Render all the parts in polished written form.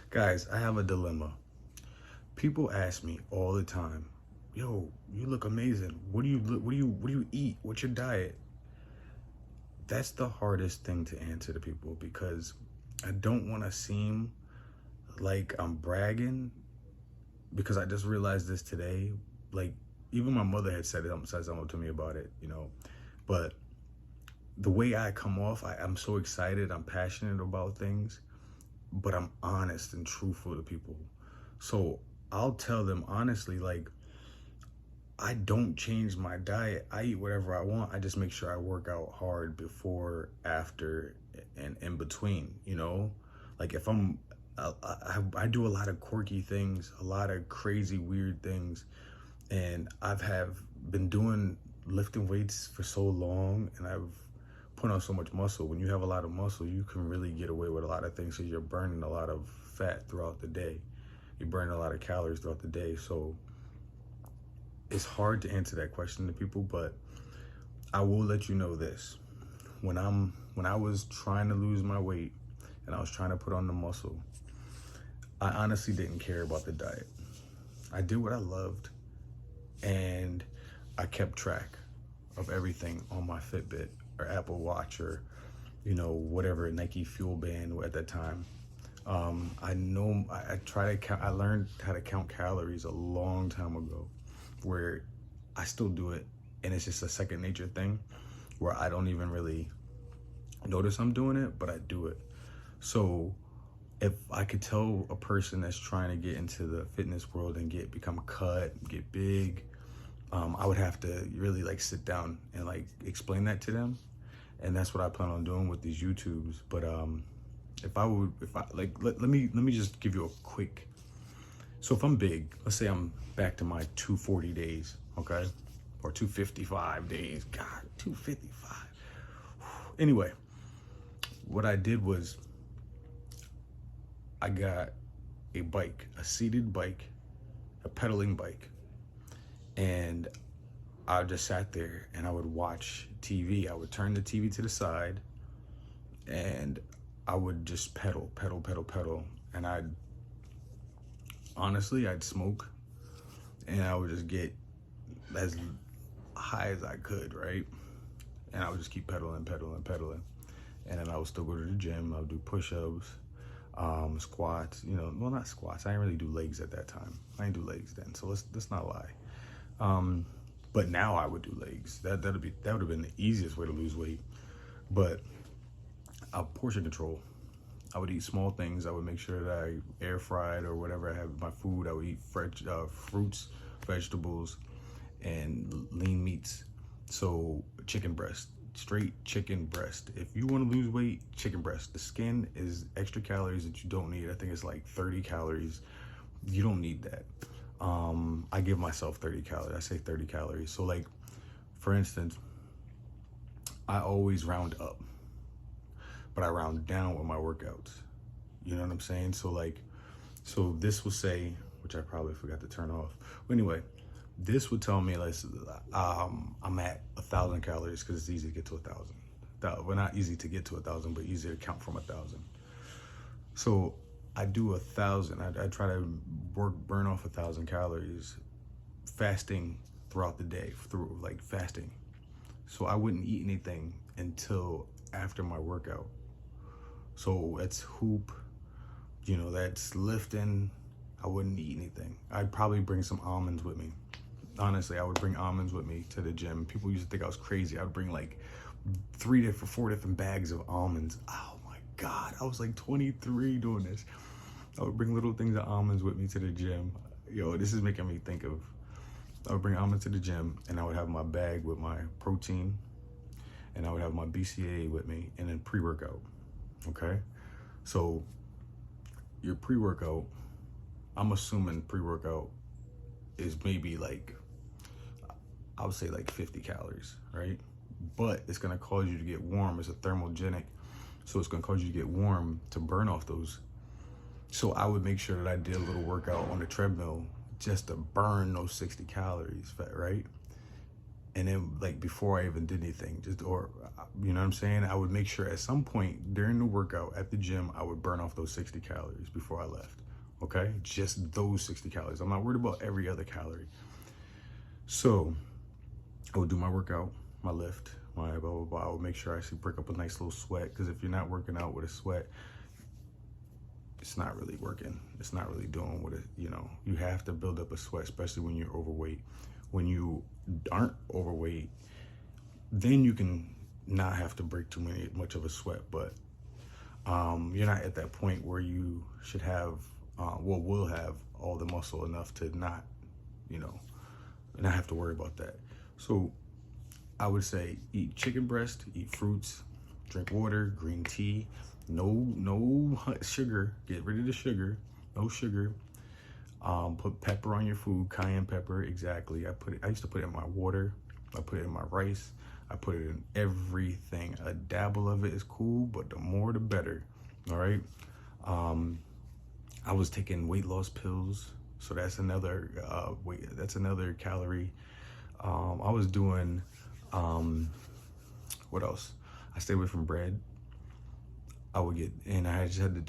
Guys, I have a dilemma. People ask me all the time, "Yo, you look amazing. What do you eat? What's your diet?" That's the hardest thing to answer to people because I don't want to seem like I'm bragging because I just realized this today. Like even my mother had said something to me about it. But the way I come off, I'm so excited, I'm passionate about things, but I'm honest and truthful to people. So I'll tell them honestly, like, I don't change my diet. I eat whatever I want. I just make sure I work out hard before, after, and in between. Like if I do a lot of quirky things, a lot of crazy, weird things, and I've have been doing lifting weights for so long, and I've put on so much muscle. When you have a lot of muscle, you can really get away with a lot of things because you're burning a lot of fat throughout the day. You're burning a lot of calories throughout the day. So it's hard to answer that question to people, but I will let you know this. When I was trying to lose my weight and I was trying to put on the muscle, I honestly didn't care about the diet. I did what I loved, and I kept track of everything on my Fitbit or Apple Watch or whatever Nike Fuel Band at that time. I know I try to count. I learned how to count calories a long time ago, where I still do it, and it's just a second nature thing, where I don't even really notice I'm doing it, but I do it. So if I could tell a person that's trying to get into the fitness world and become cut, get big, I would have to really like sit down and like explain that to them, and that's what I plan on doing with these YouTubes. But if I like, let me just give you a quick. So if I'm big, let's say I'm back to my 240 days, okay, or 255 days. God, 255. Anyway, what I did was I got a bike, a seated bike, a pedaling bike, and I just sat there and I would watch TV. I would turn the TV to the side and I would just pedal, pedal, pedal, pedal. And I'd smoke and I would just get as high as I could, right? And I would just keep pedaling, pedaling, pedaling. And then I would still go to the gym. I would do push-ups, squats, well, not squats. I didn't really do legs at that time. I didn't do legs then, so let's not lie. But now I would do legs. That would have been the easiest way to lose weight. But portion control. I would eat small things. I would make sure that I air fried or whatever I have in my food. I would eat fresh fruits, vegetables, and lean meats. So chicken breast, straight chicken breast. If you want to lose weight, chicken breast. The skin is extra calories that you don't need. I think it's like 30 calories. You don't need that. I give myself 30 calories. I say 30 calories. So like, for instance, I always round up, but I round down with my workouts. You know what I'm saying? So this will say, which I probably forgot to turn off. But anyway, this would tell me like, I'm at 1,000 calories because it's easy to get to 1,000. Well, not easy to get to 1,000, but easy to count from 1,000. So I do 1,000. I try to burn off 1,000 calories, fasting throughout the day, through like fasting. So I wouldn't eat anything until after my workout. So that's hoop, that's lifting. I wouldn't eat anything. I'd probably bring some almonds with me. Honestly, I would bring almonds with me to the gym. People used to think I was crazy. I would bring like 4 different bags of almonds. Oh my God, I was like 23 doing this. I would bring little things of almonds with me to the gym. Yo, this is making me think of, I would bring almonds to the gym and I would have my bag with my protein and I would have my BCAA with me and then pre-workout, okay? So your pre-workout, I'm assuming pre-workout is maybe like, I would say like 50 calories, right? But it's gonna cause you to get warm. It's a thermogenic, so it's gonna cause you to get warm to burn off those. So I would make sure that I did a little workout on the treadmill just to burn those 60 calories, right? And then like before I even did anything, or you know what I'm saying, I would make sure at some point during the workout at the gym, I would burn off those 60 calories before I left. Okay, just those 60 calories. I'm not worried about every other calorie. So I would do my workout, my lift, my blah blah blah. I would make sure I actually break up a nice little sweat, because if you're not working out with a sweat, it's not really working. It's not really doing what it, you have to build up a sweat, especially when you're overweight. When you aren't overweight, then you can not have to break much of a sweat, but you're not at that point where you should have, will have all the muscle enough to not have to worry about that. So I would say eat chicken breast, eat fruits, drink water, green tea, no sugar, get rid of the sugar, no sugar. Put pepper on your food, cayenne pepper, exactly. I used to put it in my water, I put it in my rice, I put it in everything. A dabble of it is cool, but the more the better, all right? I was taking weight loss pills, so that's another calorie. I was doing, what else? I stayed away from bread. I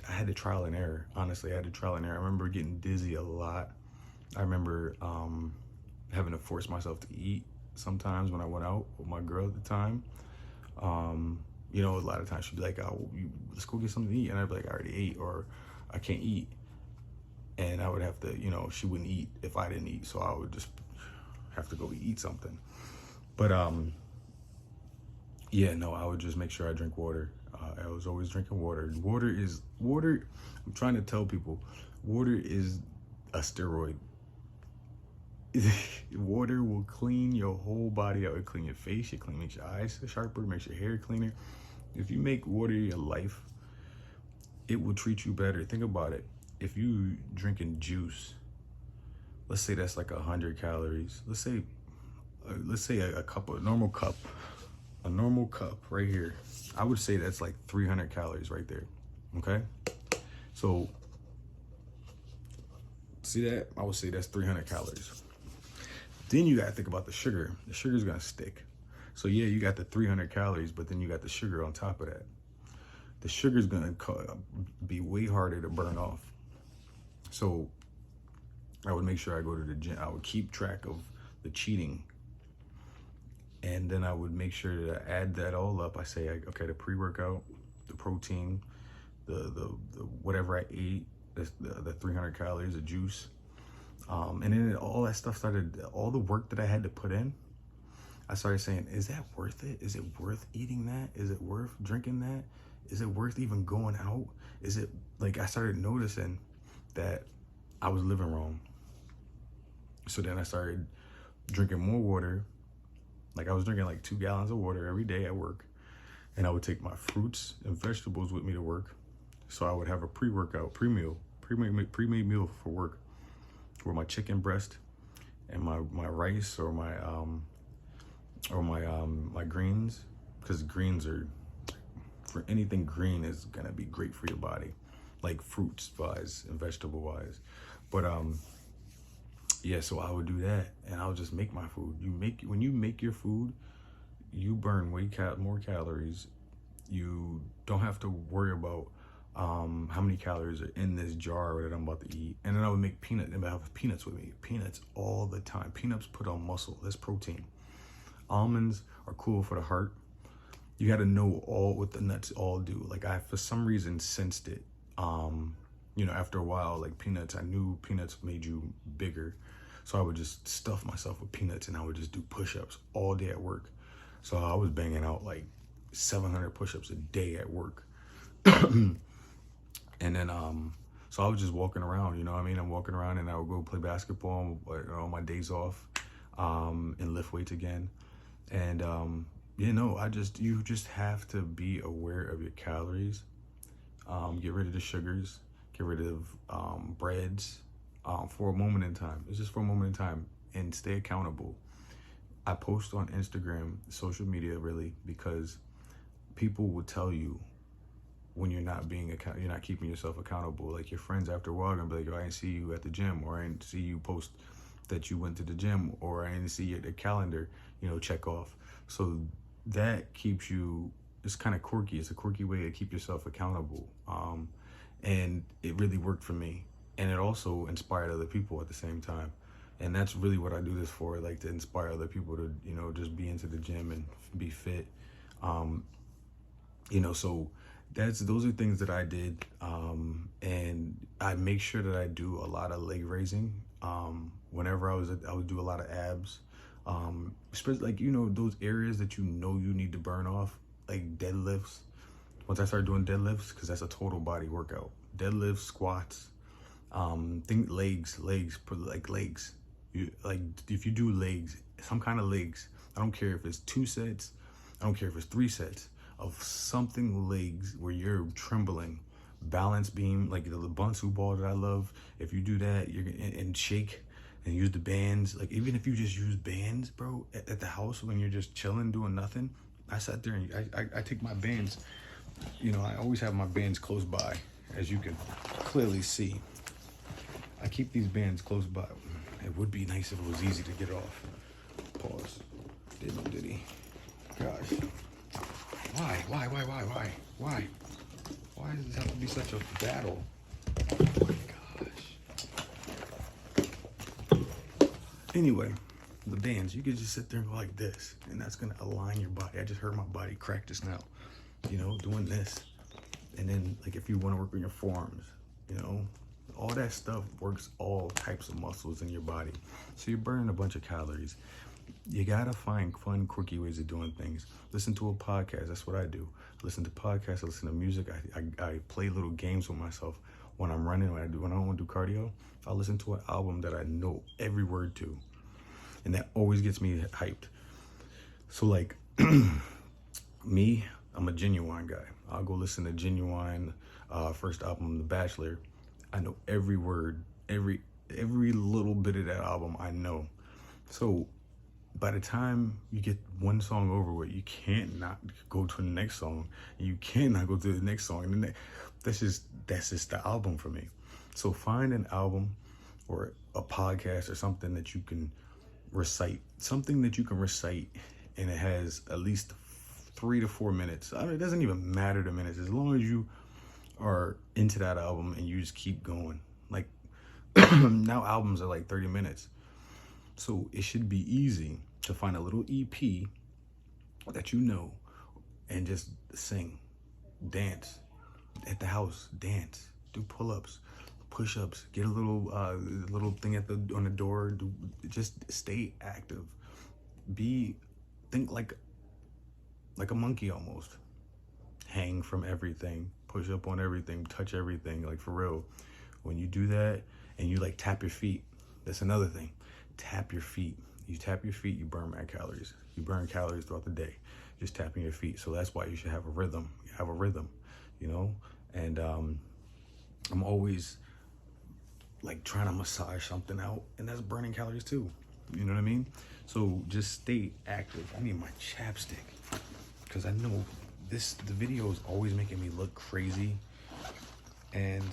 had to trial and error. Honestly, I had to trial and error. I remember getting dizzy a lot. I remember having to force myself to eat sometimes when I went out with my girl at the time. A lot of times she'd be like, "Oh, let's go get something to eat," and I'd be like, "I already ate," or "I can't eat," and I would have to, she wouldn't eat if I didn't eat, so I would just have to go eat something. But I would just make sure I drink water. I was always drinking water. Water. I'm trying to tell people, water is a steroid. Water will clean your whole body out. It'll clean your face. Makes your eyes sharper. Makes your hair cleaner. If you make water your life, it will treat you better. Think about it. If you drinking juice, let's say that's like 100 calories. Let's say a cup, a normal cup right here, I would say that's like 300 calories right there. Okay, so see that? I would say that's 300 calories. Then you gotta think about the sugar. The sugar's gonna stick. So yeah, you got the 300 calories, but then you got the sugar on top of that. The sugar's gonna be way harder to burn off. So I would make sure I go to the gym. I would keep track of the cheating. And then I would make sure to add that all up. I say, okay, the pre-workout, the protein, the whatever I ate, the 300 calories of juice. And then all that stuff started, all the work that I had to put in, I started saying, is that worth it? Is it worth eating that? Is it worth drinking that? Is it worth even going out? Is it, like, I started noticing that I was living wrong. So then I started drinking more water. Like I was drinking like 2 gallons of water every day at work. And I would take my fruits and vegetables with me to work. So I would have a pre-workout, pre-made meal for work, with my chicken breast and my rice or my greens, because greens are, for anything green is gonna be great for your body, like fruits wise and vegetable wise. But so I would do that, and I would just make my food. When you make your food, you burn more calories. You don't have to worry about how many calories are in this jar that I'm about to eat. And then I would make peanuts, and I have peanuts with me. Peanuts all the time. Peanuts put on muscle. That's protein. Almonds are cool for the heart. You got to know what the nuts all do. Like I, for some reason, sensed it. After a while, like peanuts, I knew peanuts made you bigger. So I would just stuff myself with peanuts, and I would just do push-ups all day at work. So I was banging out like 700 push-ups a day at work. And then, so I was just walking around, I'm walking around, and I would go play basketball on my days off, and lift weights again. And, you just have to be aware of your calories. Get rid of the sugars, get rid of breads, for a moment in time. It's just for a moment in time, and stay accountable. I post on Instagram, social media, really, because people will tell you when you're not you're not keeping yourself accountable. Like your friends after a while are gonna be like, "Oh, I didn't see you at the gym," or "I didn't see you post that you went to the gym, or I didn't see your the calendar, check off. So that keeps you, it's kind of quirky. It's a quirky way to keep yourself accountable. And it really worked for me. And it also inspired other people at the same time. And that's really what I do this for, like to inspire other people to, just be into the gym and be fit. So those are things that I did. And I make sure that I do a lot of leg raising. Whenever I would do a lot of abs. Especially like, those areas that you need to burn off, like deadlifts. Once I started doing deadlifts, because that's a total body workout. Deadlifts, squats, think legs, like legs. If you do legs, some kind of legs, I don't care if it's 2 sets, I don't care if it's 3 sets of something legs where you're trembling, balance beam, like the Bunsu ball that I love. If you do that, and shake and use the bands. Like even if you just use bands, bro, at the house when you're just chilling, doing nothing. I sat there and I take my bands. I always have my bands close by, as you can clearly see. I keep these bands close by. It would be nice if it was easy to get off. Pause. Did he? Gosh. Why? Why does this have to be such a battle? Oh my gosh. Anyway, the bands, you could just sit there and go like this, and that's gonna align your body. I just heard my body crack just now, doing this. And then like if you want to work on your forearms, all that stuff works all types of muscles in your body. So you're burning a bunch of calories. You gotta find fun, quirky ways of doing things. Listen to a podcast. That's what I do. I listen to podcasts. I listen to music. I play little games with myself when I'm running. When I don't want to do cardio, I listen to an album that I know every word to, and that always gets me hyped. So like me, I'm a Genuine guy. I'll go listen to Genuine first album, The Bachelor. I know every word, every little bit of that album I know. So by the time you get one song over with, you can't not go to the next song. And you cannot go to the next song. And that's just the album for me. So find an album or a podcast or something that you can recite. Something that you can recite and it has at least 3 to 4 minutes. It doesn't even matter the minutes. As long as you are into that album and you just keep going. Like now albums are like 30 minutes. So it should be easy to find a little EP that and just sing, dance at the house, dance, do pull-ups, push-ups, get a little thing on the door, just stay active. Think like a monkey almost. Hang from everything, push up on everything, touch everything, like for real. When you do that and you like tap your feet, that's another thing. Tap your feet. You tap your feet, you burn mad calories. You burn calories throughout the day, just tapping your feet. So that's why you should have a rhythm. Have a rhythm, And I'm always like trying to massage something out, and that's burning calories too. You know what I mean? So just stay active. I need my chapstick because I know the video is always making me look crazy, and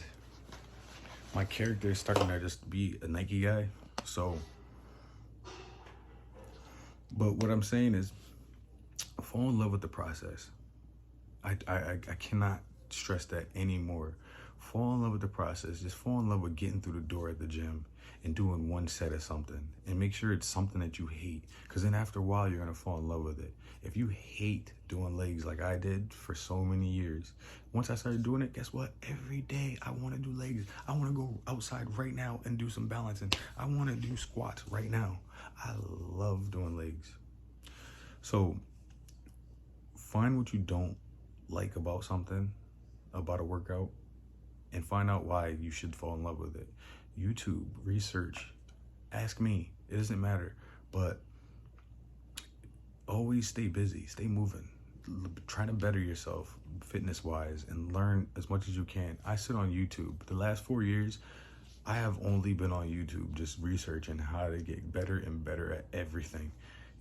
my character is starting to just be a Nike guy. So, but what I'm saying is, fall in love with the process. I cannot stress that anymore. Fall in love with the process. Just fall in love with getting through the door at the gym and doing one set of something, and make sure it's something that you hate, because then after a while you're gonna fall in love with it. If you hate doing legs like I did for so many years, once I started doing it, guess what? Every day I want to do legs. I want to go outside right now and do some balancing. I want to do squats right now. I love doing legs. So find what you don't like about something, about a workout, and find out why you should fall in love with it. YouTube, research, ask me. It doesn't matter, but always stay busy, stay moving, try to better yourself fitness-wise and learn as much as you can. I sit on YouTube. The last 4 years, I have only been on YouTube just researching how to get better and better at everything.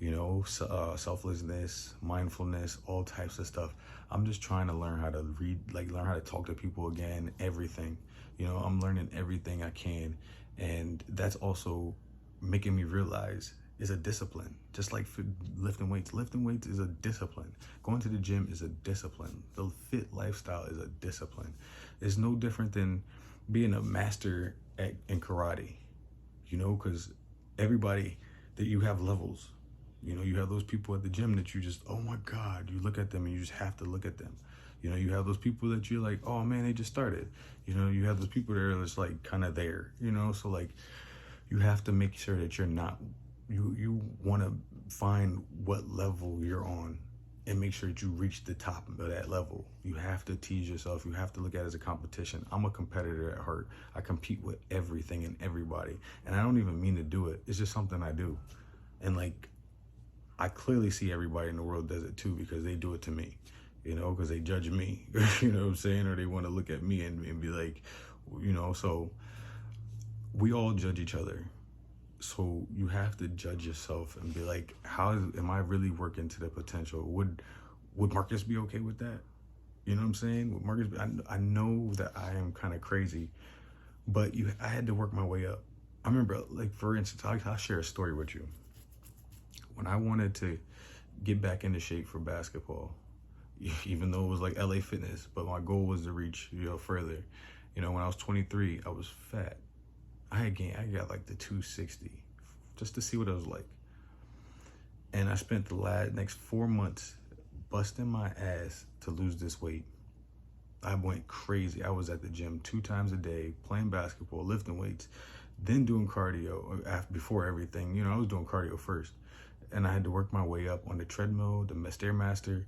Selflessness, mindfulness, all types of stuff. I'm just trying to learn how to read, learn how to talk to people again, everything. I'm learning everything I can. And that's also making me realize is a discipline. Just like lifting weights. Lifting weights is a discipline. Going to the gym is a discipline. The fit lifestyle is a discipline. It's no different than being a master in karate, you know, because everybody that you have levels. You know, you have those people at the gym that you just, oh my God, you look at them and you just have to look at them. You know, you have those people that you're like, oh man, they just started. You know, you have those people that are just like kind of there, you know, so like you have to make sure that you're not, you want to find what level you're on and make sure that you reach the top of that level. You have to tease yourself. You have to look at it as a competition. I'm a competitor at heart. I compete with everything and everybody. And I don't even mean to do it. It's just something I do. And like, I clearly see everybody in the world does it too, because they do it to me, you know, because they judge me, you know what I'm saying? Or they want to look at me and be like, you know, so we all judge each other. So you have to judge yourself and be like, am I really working to the potential? Would Marcus be okay with that? You know what I'm saying? Would Marcus, I know that I am kind of crazy, but I had to work my way up. I remember, like, for instance, I'll share a story with you. When I wanted to get back into shape for basketball, even though it was like LA Fitness, but my goal was to reach, you know, further. You know, when I was 23, I was fat. I got like the 260 just to see what it was like. And I spent the next 4 months busting my ass to lose this weight. I went crazy. I was at the gym 2 times a day, playing basketball, lifting weights, then doing cardio before everything. You know, I was doing cardio first. And I had to work my way up on the treadmill, the Stairmaster.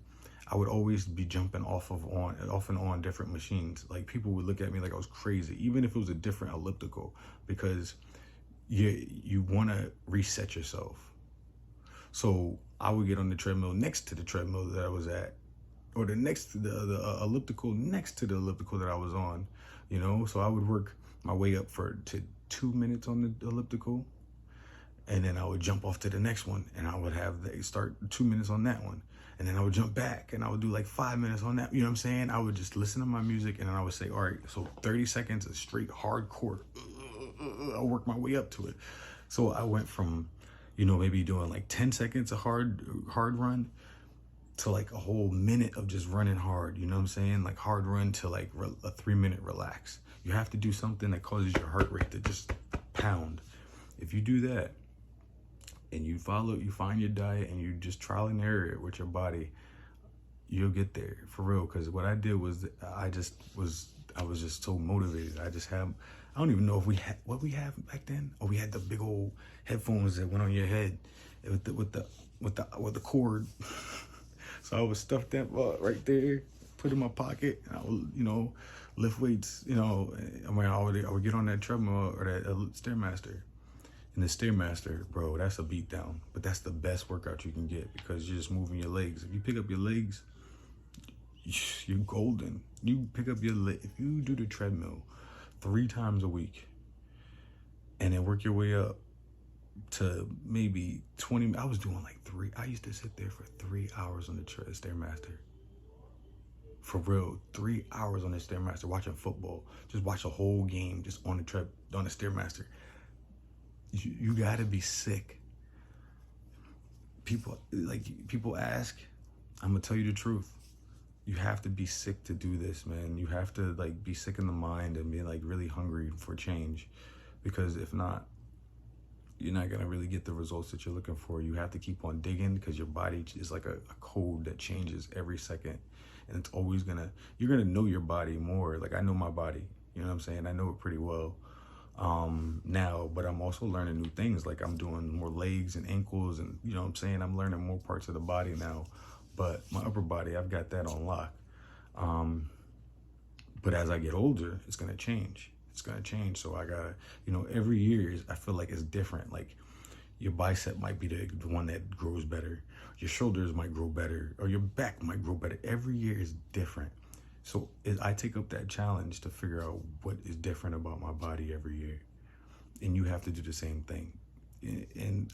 I would always be jumping off and on different machines. Like, people would look at me like I was crazy, even if it was a different elliptical, because you want to reset yourself. So I would get on the treadmill next to the treadmill that I was at, or the elliptical next to the elliptical that I was on, you know? So I would work my way up to 2 minutes on the elliptical, and then I would jump off to the next one, and I would start 2 minutes on that one. And then I would jump back and I would do like 5 minutes on that. You know what I'm saying? I would just listen to my music, and then I would say, all right, so 30 seconds of straight hardcore. I'll work my way up to it. So I went from, you know, maybe doing like 10 seconds of hard run to like a whole minute of just running hard. You know what I'm saying? Like hard run to like a 3-minute relax. You have to do something that causes your heart rate to just pound. If you do that, and you find your diet, and you just trial and error it with your body, you'll get there for real. Because what I did was I was just so motivated. I don't even know if we had what we have back then. Oh, we had the big old headphones that went on your head with the cord. So I would stuff that right there, put it in my pocket, and I would, you know, lift weights. You know, I mean, I would get on that treadmill or that Stairmaster. And the Stairmaster, bro, that's a beatdown. But that's the best workout you can get, because you're just moving your legs. If you pick up your legs, you're golden. You pick up your leg. If you do the treadmill 3 times a week and then work your way up to maybe 20, I was doing like 3. I used to sit there for 3 hours on the Stairmaster. For real, 3 hours on the Stairmaster watching football. Just watch a whole game just on the Stairmaster. You gotta be sick. People ask, I'm gonna tell you the truth. You have to be sick to do this, man. You have to like be sick in the mind and be like really hungry for change, because if not, you're not gonna really get the results that you're looking for. You have to keep on digging, because your body is like a code that changes every second, and it's always you're gonna know your body more. Like, I know my body, you know what I'm saying? I know it pretty well now, but I'm also learning new things. Like, I'm doing more legs and ankles, and you know what I'm saying? I'm learning more parts of the body now, but my upper body, I've got that on lock. But as I get older, it's gonna change. It's gonna change. So I gotta, you know, every year I feel like it's different. Like, your bicep might be the one that grows better. Your shoulders might grow better, or your back might grow better. Every year is different. So I take up that challenge to figure out what is different about my body every year. And you have to do the same thing. And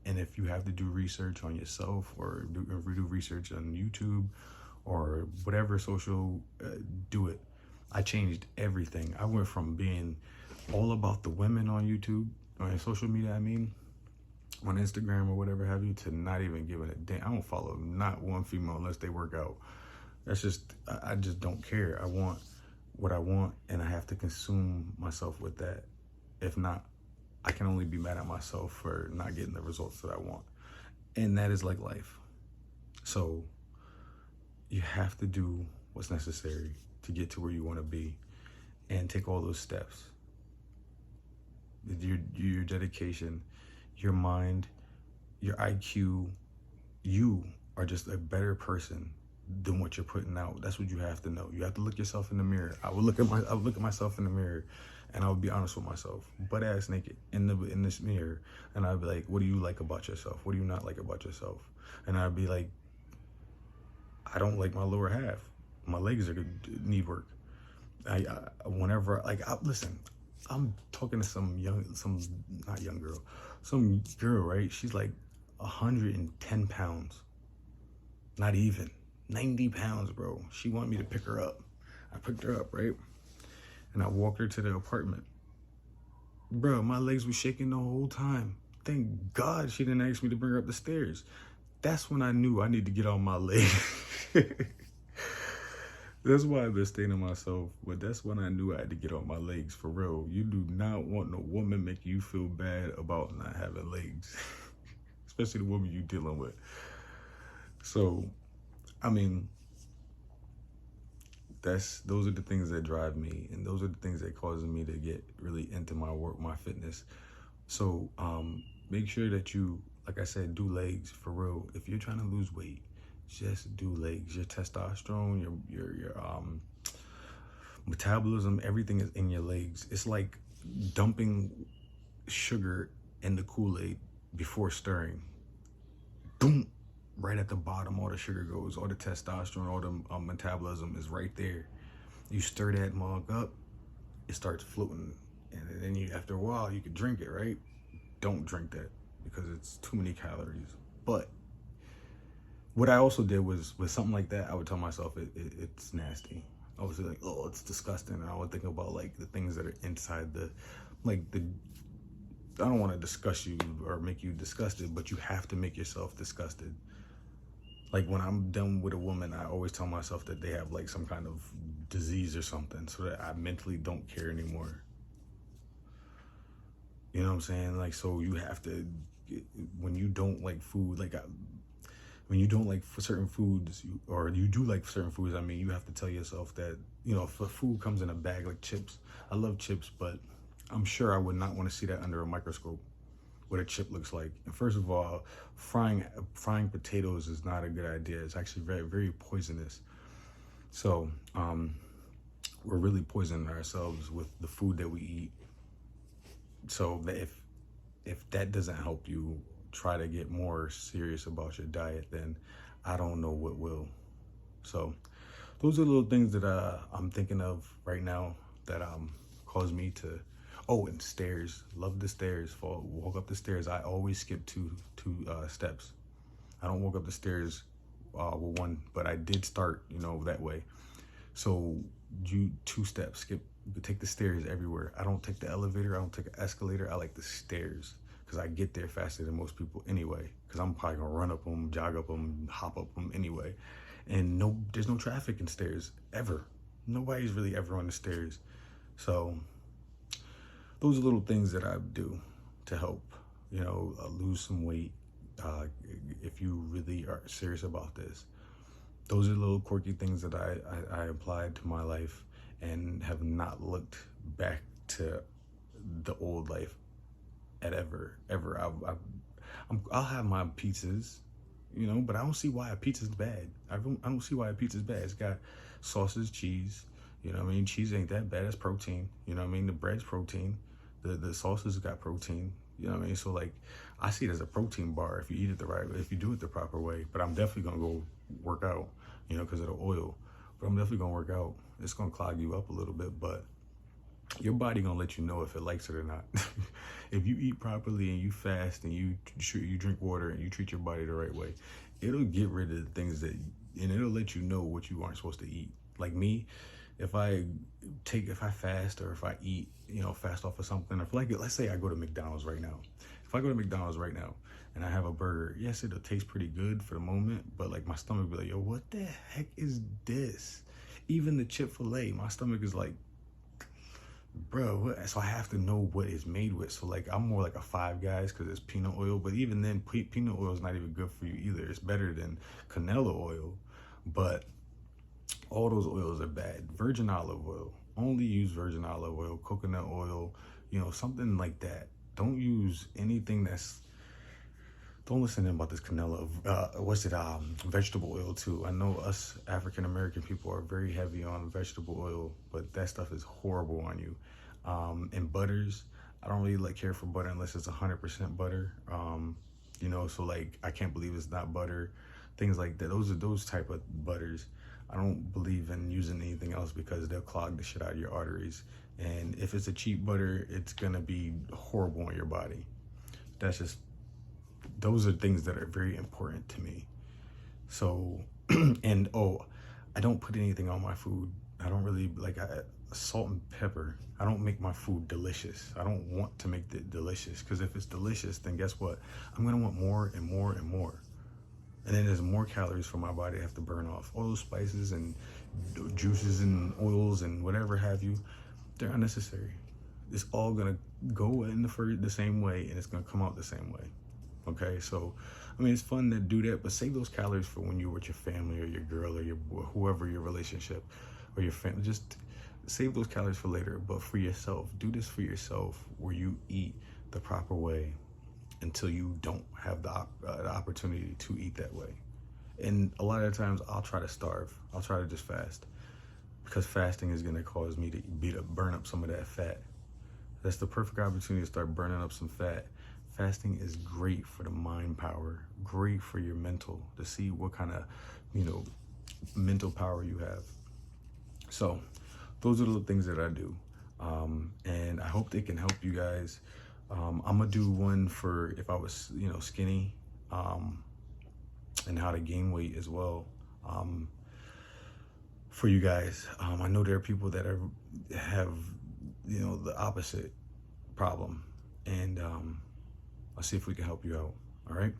if you have to do research on yourself, or do research on YouTube or whatever social, do it. I changed everything. I went from being all about the women on YouTube, or on social media, on Instagram or whatever have you, to not even giving a damn. I don't follow not one female unless they work out. That's just, I just don't care. I want what I want, and I have to consume myself with that. If not, I can only be mad at myself for not getting the results that I want. And that is like life. So you have to do what's necessary to get to where you want to be, and take all those steps. Your dedication, your mind, your IQ, you are just a better person than what you're putting out. That's what you have to know. You have to look yourself in the mirror. I would look at myself in the mirror, and I would be honest with myself, butt ass naked in this mirror, and I'd be like, what do you like about yourself? What do you not like about yourself? And I'd be like, I don't like my lower half. My legs need work. Listen, I'm talking to some girl, right? She's like 110 pounds. Not even 90 pounds, bro. She wanted me to pick her up. I picked her up, right? And I walked her to the apartment. Bro, my legs were shaking the whole time. Thank God she didn't ask me to bring her up the stairs. That's when I knew I need to get on my legs. That's why I've been staying to myself, but that's when I knew I had to get on my legs, for real. You do not want no woman make you feel bad about not having legs, especially the woman you dealing with. So, I mean, those are the things that drive me, and those are the things that causes me to get really into my work, my fitness. So, make sure that you, like I said, do legs, for real. If you're trying to lose weight, just do legs. Your testosterone, your metabolism, everything is in your legs. It's like dumping sugar in the Kool-Aid before stirring. Boom! Right at the bottom, all the sugar goes, all the testosterone, all the metabolism is right there. You stir that mug up, it starts floating, and then after a while, you can drink it, right? Don't drink that because it's too many calories. But what I also did was, with something like that, I would tell myself it's nasty. I was like, oh, it's disgusting. And I would think about like the things that are inside I don't want to disgust you or make you disgusted, but you have to make yourself disgusted. Like when I'm done with a woman, I always tell myself that they have like some kind of disease or something, so that I mentally don't care anymore. You know what I'm saying? Like, so you have to, when you don't like food, when you don't like certain foods, or you do like certain foods, I mean, you have to tell yourself that, you know, if food comes in a bag like chips, I love chips, but I'm sure I would not want to see that under a microscope, what a chip looks like. And first of all, frying potatoes is not a good idea. It's actually very, very poisonous. So we're really poisoning ourselves with the food that we eat. So if that doesn't help you try to get more serious about your diet, then I don't know what will. So those are little things that I'm thinking of right now that cause me to. Oh, and stairs. Love the stairs. Walk up the stairs. I always skip two steps. I don't walk up the stairs with one, but I did start, that way. So you 2 steps, skip. You could take the stairs everywhere. I don't take the elevator. I don't take an escalator. I like the stairs because I get there faster than most people anyway. Because I'm probably gonna run up them, jog up them, hop up them anyway. And there's no traffic in stairs ever. Nobody's really ever on the stairs. So those are little things that I do to help, lose some weight. If you really are serious about this, those are little quirky things that I applied to my life and have not looked back to the old life ever. I'll have my pizzas, but I don't see why a pizza's bad. I don't see why a pizza's bad. It's got sauces, cheese. Cheese ain't that bad. It's protein. The bread's protein. The sauces got protein. So like, I see it as a protein bar if you eat it the right way, if you do it the proper way. But I'm definitely gonna go work out, because of the oil. But I'm definitely gonna work out. It's gonna clog you up a little bit, but your body gonna let you know if it likes it or not. If you eat properly and you fast and you drink water and you treat your body the right way, it'll get rid of the things and it'll let you know what you aren't supposed to eat. Like me, if I fast, or if I eat, fast off of something, if, like, let's say I go to McDonald's right now. If I go to McDonald's right now and I have a burger, yes, it'll taste pretty good for the moment, but like my stomach will be like, yo, what the heck is this? Even the Chick-fil-A, my stomach is like, bro, what? So I have to know what it's made with. So like, I'm more like a Five Guys because it's peanut oil, but even then, peanut oil is not even good for you either. It's better than canola oil, but all those oils are bad. Virgin olive oil, only use virgin olive oil, coconut oil, something like that. Don't use anything don't listen to him about this canola, vegetable oil too. I know us African American people are very heavy on vegetable oil, but that stuff is horrible on you. And butters, I don't really care for butter unless it's 100% butter. So like, I can't believe it's not butter. Things like that. Those type of butters. I don't believe in using anything else because they'll clog the shit out of your arteries. And if it's a cheap butter, it's gonna be horrible on your body. Those are things that are very important to me. So, and I don't put anything on my food. I don't really salt and pepper. I don't make my food delicious. I don't want to make it delicious, because if it's delicious, then guess what? I'm gonna want more and more and more. And then there's more calories for my body to have to burn off. All those spices and juices and oils and whatever have you, they're unnecessary. It's all gonna go in the same way, and it's gonna come out the same way. Okay, so I mean, it's fun to do that, but save those calories for when you're with your family or your girl or whoever your relationship or your family. Just save those calories for later. But for yourself, do this for yourself, where you eat the proper way until you don't have the opportunity to eat that way. And a lot of times I'll try to starve. I'll try to just fast, because fasting is going to cause me to burn up some of that fat. That's the perfect opportunity to start burning up some fat. Fasting is great for the mind power, great for your mental, to see what kind of, mental power you have. So those are the things that I do. And I hope they can help you guys. I'm gonna do one for if I was, skinny, and how to gain weight as well, for you guys. I know there are people that have, the opposite problem, and I'll see if we can help you out. All right.